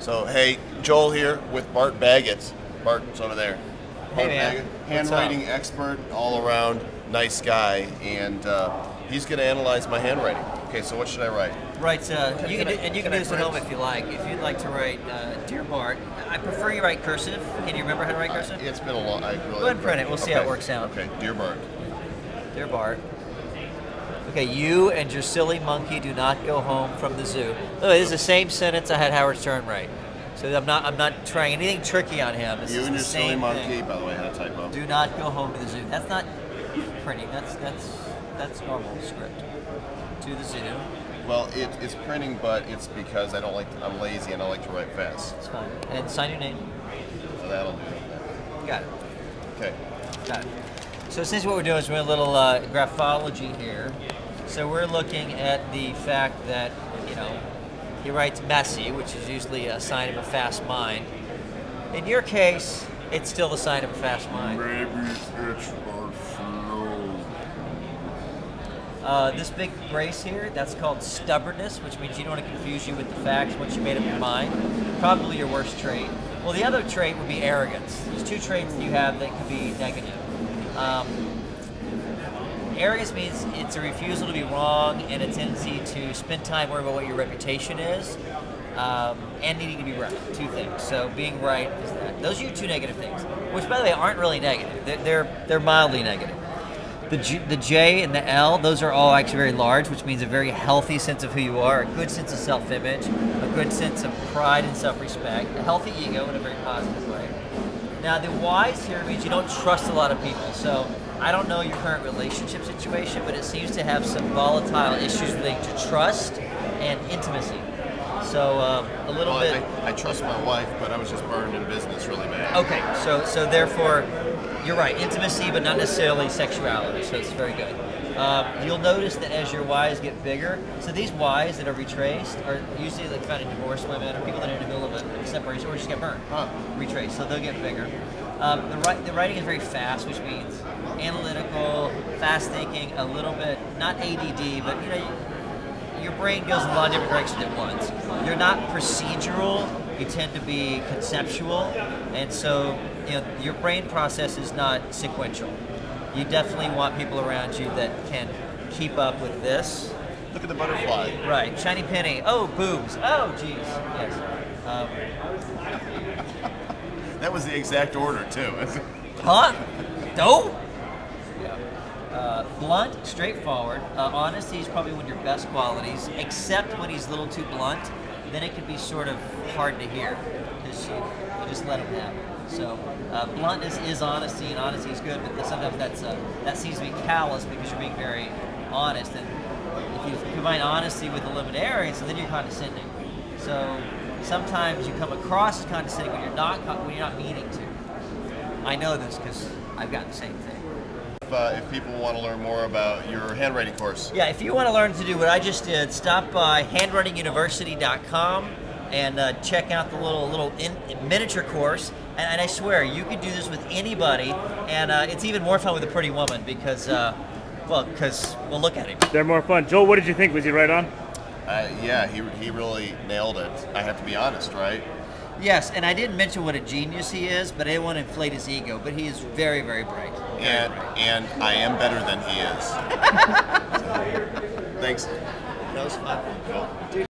So, hey, Joel here with Bart Baggett. Bart's over there. Hey, Bart man. Baggett, handwriting expert, all around nice guy, and he's going to analyze my handwriting. Okay, so what should I write? Right, you can do this at home if you like. If you'd like to write Dear Bart, I prefer you write cursive. Can you remember how to write cursive? It's been a long. I really Go ahead and print it. We'll see how it works out. Okay, Dear Bart. Dear Bart. Okay, you and your silly monkey do not go home from the zoo. Oh, this is the same sentence I had Howard Stern write. So I'm not trying anything tricky on him. This You is and the your silly same monkey, thing. by the way, I had a typo. Do not go home to the zoo. That's not printing. That's normal script. To the zoo. Well, it's printing, but it's because I don't like. I'm lazy and I like to write fast. It's fine. And sign your name. So that'll do. Got it. Okay. Got it. So essentially what we're doing is we're doing a little graphology here. So we're looking at the fact that, you know, he writes messy, which is usually a sign of a fast mind. In your case, it's still the sign of a fast mind. Maybe it's slow. This big brace here, that's called stubbornness, which means you don't want to confuse you with the facts once you made up your mind. Probably your worst trait. Well, the other trait would be arrogance. There's two traits that you have that can be negative. Arrogance means it's a refusal to be wrong and a tendency to spend time worrying about what your reputation is and needing to be right. Two things. So being right is that. Those are your two negative things, which, by the way, aren't really negative. They're mildly negative. The J and the L, those are all actually very large, which means a very healthy sense of who you are, a good sense of self-image, a good sense of pride and self-respect, a healthy ego in a very positive way. Now, the Y's here means you don't trust a lot of people. So I don't know your current relationship situation, but it seems to have some volatile issues relating to trust and intimacy. So a little bit. I trust my wife, but I was just burned in business really bad. Okay, so therefore, you're right, intimacy, but not necessarily sexuality. So it's very good. You'll notice that as your Y's get bigger, so these Y's that are retraced are usually like found in divorced women or people that are in the middle of a separation or just get burned. Retraced, so they'll get bigger. The writing is very fast, which means analytical, fast thinking, a little bit, not ADD, but you know, your brain goes in a lot of different directions at once. You're not procedural, you tend to be conceptual, and so you know, your brain process is not sequential. You definitely want people around you that can keep up with this. Look at the butterfly. Right, shiny penny, oh, boobs, oh, geez, yes. That was the exact order, too. Huh? Dope? Blunt, straightforward. Honesty is probably one of your best qualities, except when he's a little too blunt. Then it can be sort of hard to hear, because you just let him have it. So bluntness is honesty, and honesty is good, but sometimes that seems to be callous because you're being very honest. And if you combine honesty with a little bit of arrogance, so then you're condescending. So sometimes you come across as condescending when you're not meaning to. I know this because I've got the same thing. If people want to learn more about your handwriting course. Yeah, if you want to learn to do what I just did, stop by handwritinguniversity.com and check out the little miniature course. And I swear, you can do this with anybody, and it's even more fun with a pretty woman because, well, look at him. They're more fun. Joel, what did you think? Was he right on? Yeah, he really nailed it. I have to be honest, right? Yes, and I didn't mention what a genius he is, but I didn't want to inflate his ego, but he is very, very bright. And I am better than he is. Thanks. That was fun. Cool. Dude.